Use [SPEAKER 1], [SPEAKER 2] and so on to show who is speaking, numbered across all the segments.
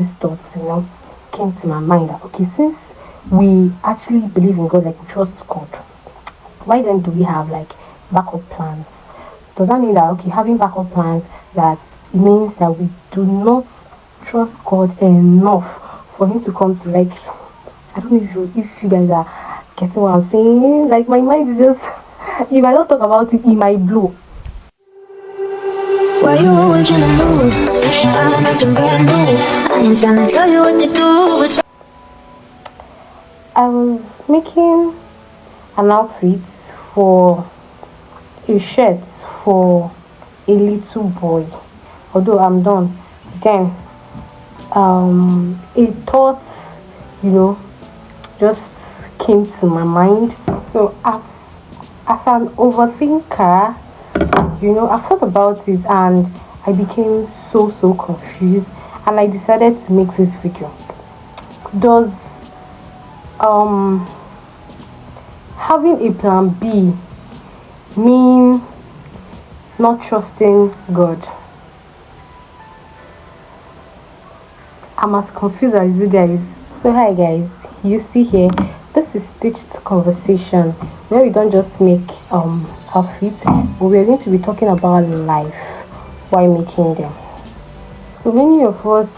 [SPEAKER 1] these thoughts, came to my mind that okay, since we actually believe in God, like we trust God, why then do we have like backup plans? Does that mean that okay, having backup plans that it means that we do not trust God enough for Him to come to like I don't know if you guys are getting what I'm saying. Like my mind is just if I don't talk about it, it might blow.
[SPEAKER 2] Why you always in the mood? I'm acting brand new. I ain't trying to tell you what to do, but
[SPEAKER 1] I was making an outfit for a shirt for a little boy. Although I'm done, then a thought, you know, just came to my mind. So as an overthinker, I thought about it and I became so confused and I decided to make this video. Does um having a plan B mean not trusting God? I'm as confused as you guys. So hi guys, you see here, this is stitched conversation where we don't just make outfits, but we're going to be talking about life while making them. So many of us,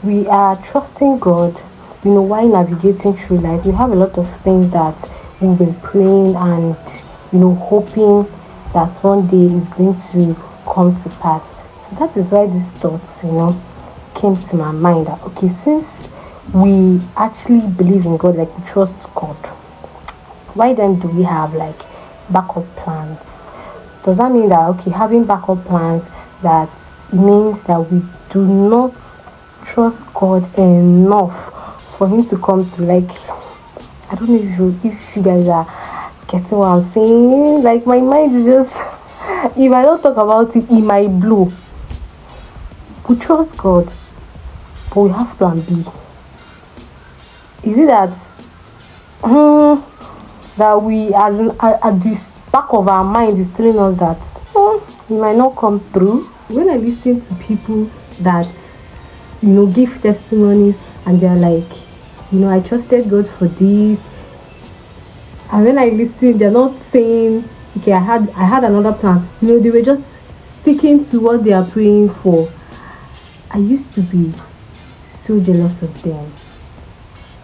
[SPEAKER 1] we are trusting God, while navigating through life. We have a lot of things that we've been praying and, hoping that one day is going to come to pass. So that is why these thoughts, came to my mind that, okay, since we actually believe in God, like we trust God, why then do we have like backup plans? Does that mean that okay, having backup plans that it means that we do not trust God enough for Him to come to like I don't know if you guys are getting what I'm saying. Like my mind is just if I don't talk about it, it might blow. We trust God, but we have plan B. Is it that that we at the back of our mind is telling us that it might not come through? When I listen to people that give testimonies and they're like, I trusted God for this, and when I listen, they're not saying, okay, I had another plan. They were just sticking to what they are praying for. I used to be so jealous of them,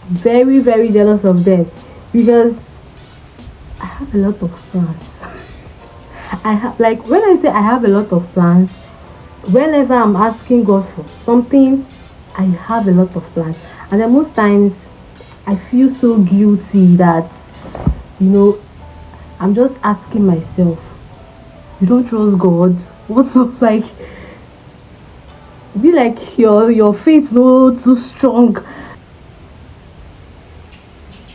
[SPEAKER 1] very jealous of them, because I have a lot of plans. I have like when I say I have a lot of plans, whenever I'm asking God for something, I have a lot of plans, and then most times I feel so guilty that you know I'm just asking myself, you don't trust God? What's up? Like be like your faith no too strong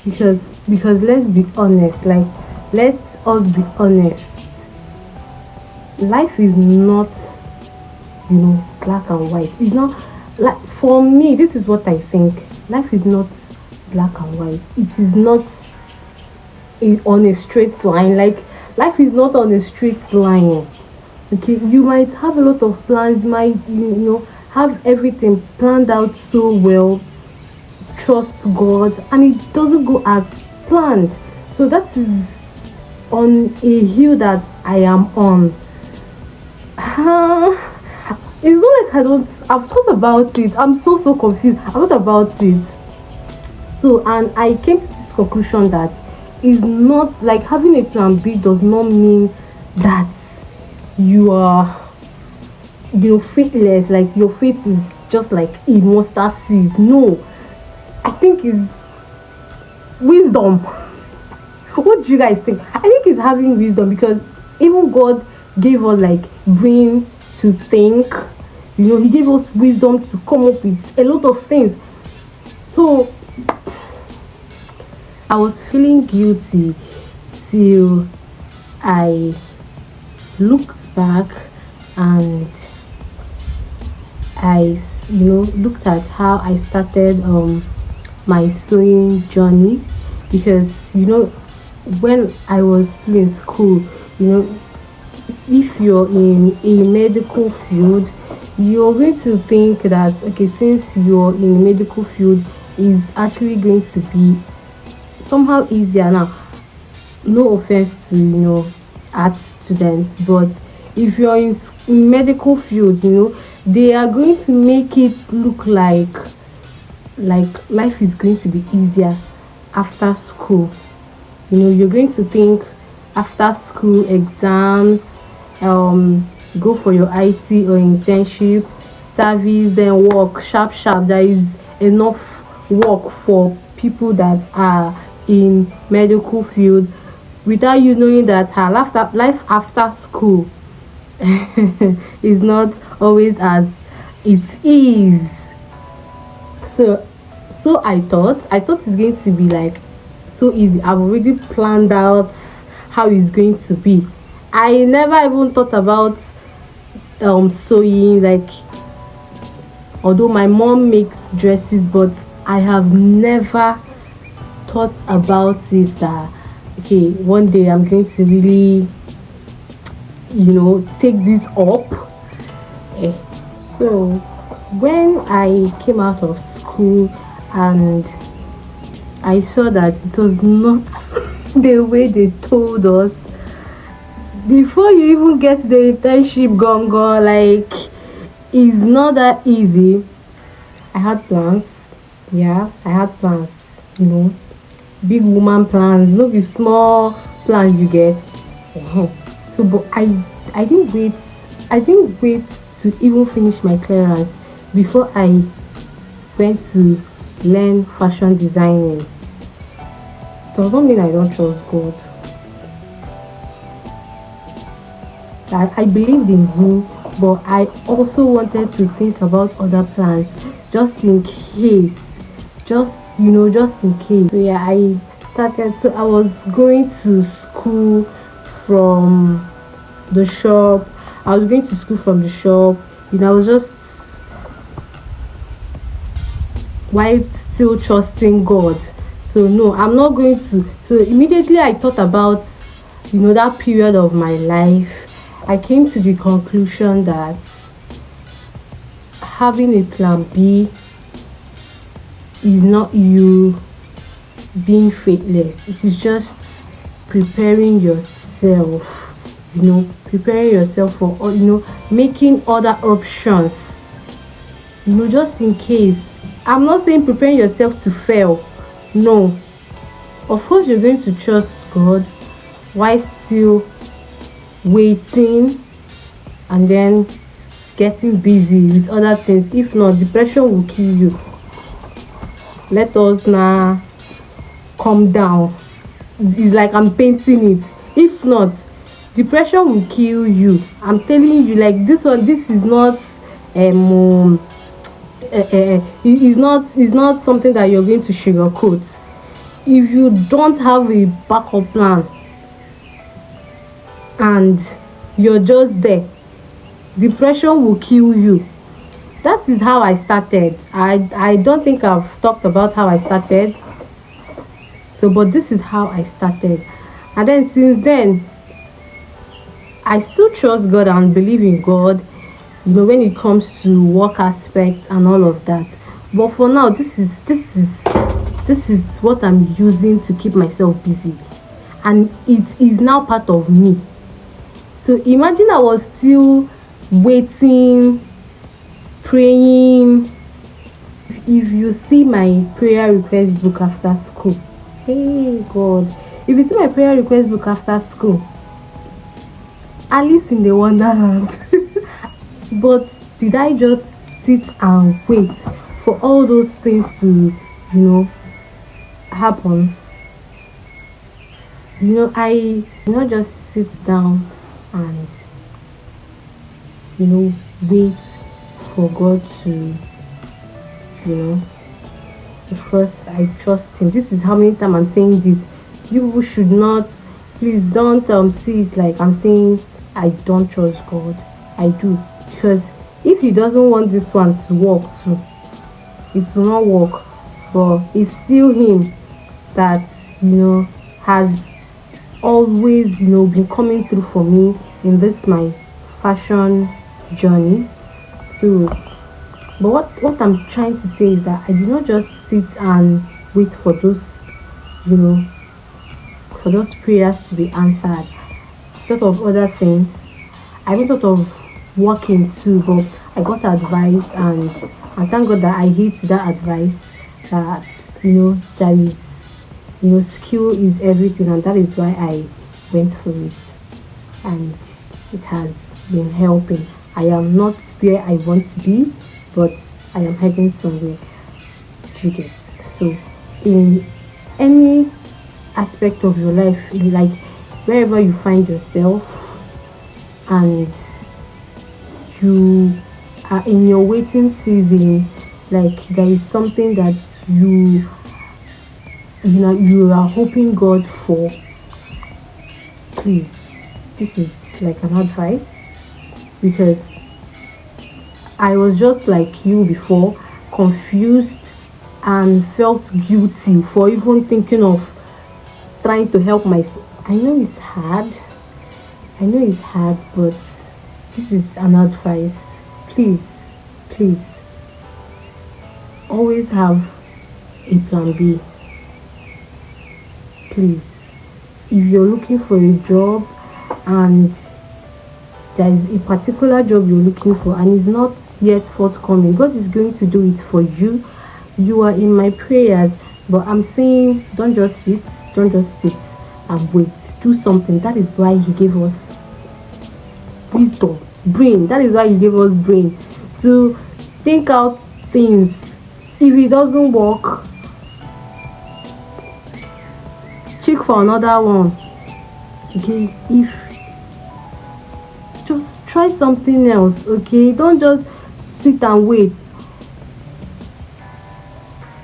[SPEAKER 1] because let's be honest, like let's us be honest, life is not black and white. It's not like for me, this is what I think. Life is not black and white. It is not on a straight line. Like life is not on a straight line. Okay, you might have a lot of plans, you might have everything planned out so well, trust God, and it doesn't go as planned. So that is on a hill that I am on. It's not like I don't. I've thought about it. I'm so confused. I thought about it. So and I came to this conclusion that is not like having a plan B does not mean that you are faithless. Like your faith is just like a mustard seed. No, I think it's wisdom. What do you guys think? I think it's having wisdom because even God gave us like brain to think. He gave us wisdom to come up with a lot of things. So I was feeling guilty till I looked back and I looked at how I started my sewing journey because when I was still in school, if you're in a medical field, you're going to think that okay, since you're in the medical field, is actually going to be somehow easier. Now, no offense to art students, but if you're in medical field, they are going to make it look like life is going to be easier after school. You're going to think after school exams, go for your IT or internship, service, then work sharp sharp. There is enough work for people that are in medical field without you knowing that her life after school is not always as it is. So so I thought it's going to be like so easy. I've already planned out how it's going to be. I never even thought about sewing, like although my mom makes dresses, but I have never thought about it that okay, one day I'm going to really take this up. Eh. So when I came out of school and I saw that it was not the way they told us before you even get the internship gone gone, like it's not that easy. I had plans. Yeah, I had plans, you know, big woman plans, no be small plans you get. Ehen. So but I didn't wait to even finish my clearance before I went to learn fashion designing. It does not mean I don't trust God. I believed in him, but I also wanted to think about other plans just in case. Just in case. So yeah, I was going to school from the shop. I was going to school from the shop. I was just while still trusting God. So no, I'm not going to. So immediately I thought about that period of my life. I came to the conclusion that having a plan B is not you being faithless. It is just preparing yourself. Preparing yourself for making other options. Just in case. I'm not saying preparing yourself to fail. No. Of course you're going to trust God while still waiting and then getting busy with other things. If not, depression will kill you. Let us now calm down. It's like I'm painting it. If not, depression will kill you. I'm telling you, like this is not it's not something that you're going to sugarcoat. If you don't have a backup plan and you're just there, depression will kill you. That is how I started. I don't think I've talked about how I started. So but this is how I started. And then since then I still trust God and believe in God, when it comes to work aspect and all of that. But for now, this is what I'm using to keep myself busy, and it is now part of me. So imagine I was still waiting, praying. If you see my prayer request book after school, hey God, if you see my prayer request book after school, Alice in the Wonderland. But did I just sit and wait for all those things to, happen? I not just sit down and wait for God to, you know, of course I trust Him. This is how many times I'm saying this. You people should not, please don't see it like I'm saying I don't trust God. I do, because if He doesn't want this one to work too, it will not work. But it's still Him that has always been coming through for me in this my fashion journey. So, but what I'm trying to say is that I did not just sit and wait for those, you know, for those prayers to be answered. Thought of other things. I even thought of working too, but I got advice, and thank God that I heed to that advice. That there is, skill is everything, and that is why I went for it, and it has been helping. I am not where I want to be, but I am heading somewhere. Do you get? So, in any aspect of your life, like wherever you find yourself, and you are in your waiting season, like there is something that you are hoping God for, please, this is like an advice, because I was just like you before, confused and felt guilty for even thinking of trying to help myself. I know it's hard. I know it's hard, but this is an advice. Please, please, always have a plan B. Please, if you're looking for a job and there is a particular job you're looking for and it's not yet forthcoming, God is going to do it for you. You are in my prayers, but I'm saying don't just sit and wait. Do something. That is why He gave us wisdom, brain. That is why He gave us brain to think out things. If it doesn't work, check for another one. Okay, if just try something else. Okay, don't just sit and wait,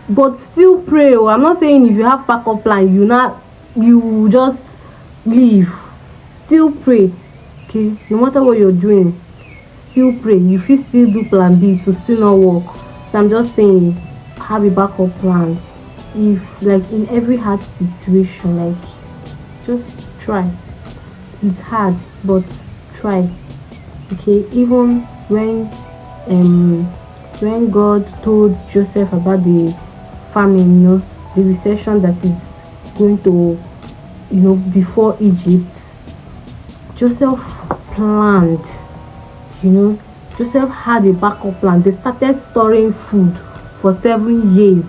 [SPEAKER 1] but still pray. I'm not saying if you have backup plan you just leave. Still pray. Okay, no matter what you're doing, still pray. You fit still do plan B to still not work. So I'm just saying, have a backup plan. If like in every hard situation, like just try. It's hard, but try. Okay, even when God told Joseph about the famine, the recession that is going to, before Egypt, Joseph planned. Joseph had a backup plan. They started storing food for 7 years,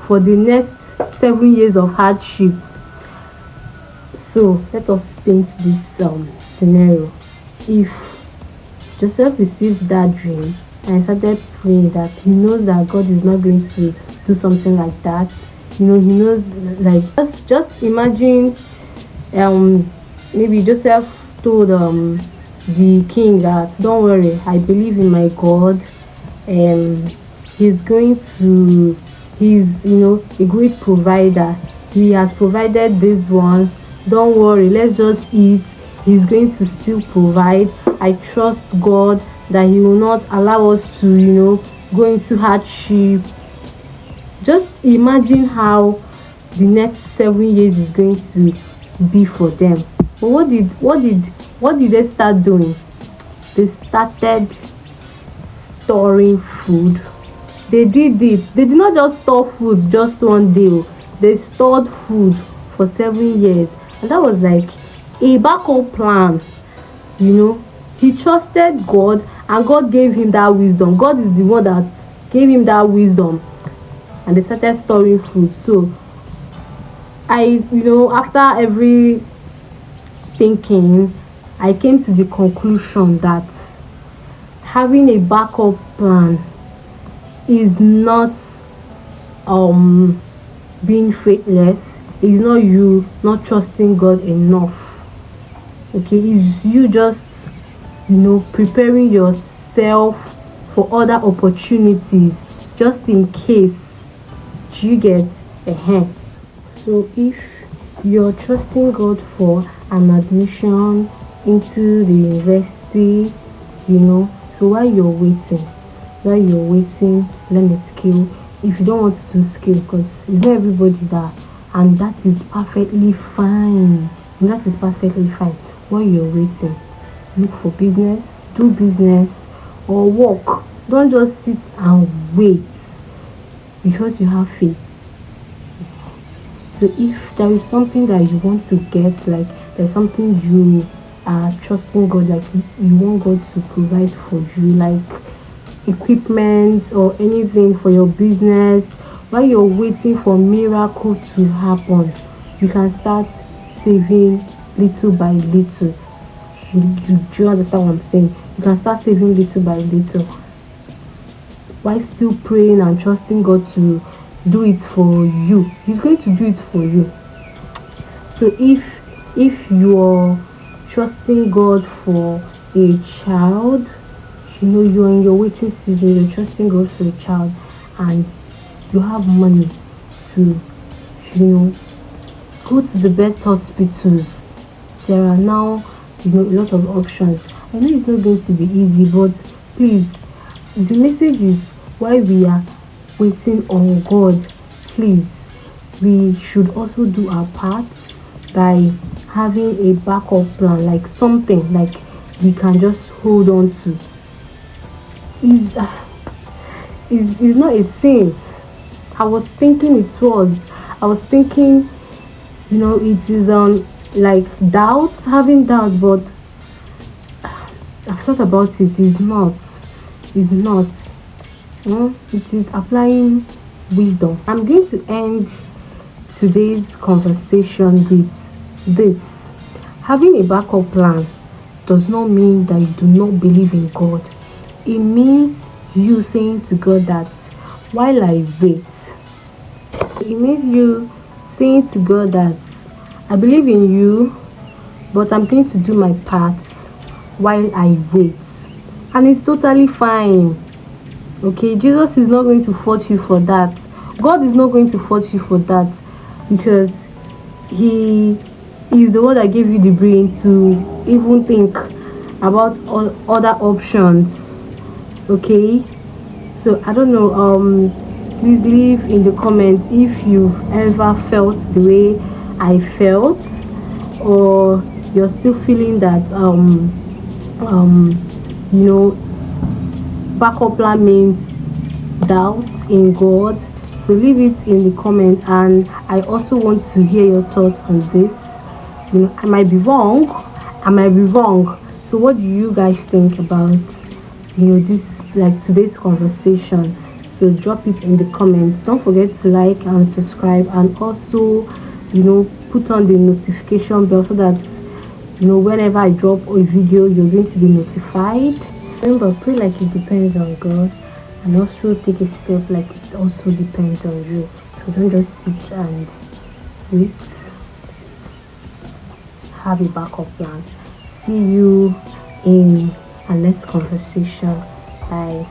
[SPEAKER 1] for the next 7 years of hardship. So let us paint this scenario. If Joseph received that dream and started praying that he knows that God is not going to do something like that, he knows, like, just imagine, maybe Joseph told the king that, don't worry, I believe in my God, and he's going to he's a great provider. He has provided these ones. Don't worry, let's just eat. He's going to still provide. I trust God that He will not allow us to go into hardship. Just imagine how the next 7 years is going to be for them. But what did they start doing? They started storing food. They did it. They did not just store food just one day. They stored food for 7 years, and that was like a backup plan. He trusted God, and God gave him that wisdom. God is the one that gave him that wisdom, and they started storing food. So after every thinking, I came to the conclusion that having a backup plan is not being faithless. It's not you not trusting God enough. Okay, it's you just preparing yourself for other opportunities just in case. Do you get? So if you're trusting God for an admission into the university, so while you're waiting, learn a skill. If you don't want to do skill, because it's not everybody that, and that is perfectly fine. While you're waiting, look for business, do business, or walk. Don't just sit and wait because you have faith. So if there is something that you want to get, like there's something you are trusting God, like you want God to provide for you, like equipment or anything for your business, while you're waiting for miracle to happen, you can start saving little by little. You do you understand what I'm saying? You can start saving little by little while still praying and trusting God to do it for you. He's going to do it for you. So if you're trusting God for a child, you're in your waiting season, you're trusting God for a child, and you have money to you know go to the best hospitals. There are now a lot of options. I know it's not going to be easy, but please, the message is, while we are waiting on God, please, we should also do our part by having a backup plan, like something like we can just hold on to. Is is not a thing. I was thinking it was. I was thinking, it is like doubts, having doubts, but I've thought about it. It's not. It's not. It is applying wisdom. I'm going to end today's conversation with this. Having a backup plan does not mean that you do not believe in God. It means you saying to God that while I wait, it means you saying to God that I believe in you, but I'm going to do my part while I wait. And it's totally fine. Okay, Jesus is not going to force you for that. God is not going to force you for that, because He is the one that gave you the brain to even think about all other options. Okay, so I don't know. Please leave in the comments if you've ever felt the way I felt, or you're still feeling that um you know backup plan means doubts in God. So leave it in the comments, and I also want to hear your thoughts on this. I might be wrong. I might be wrong. So what do you guys think about this, like today's conversation? So drop it in the comments. Don't forget to like and subscribe, and also put on the notification bell so that whenever I drop a video, you're going to be notified. Remember, pray like it depends on God, and also take a step like it also depends on you. So don't just sit and wait. Have a backup plan. See you in our next conversation. Bye.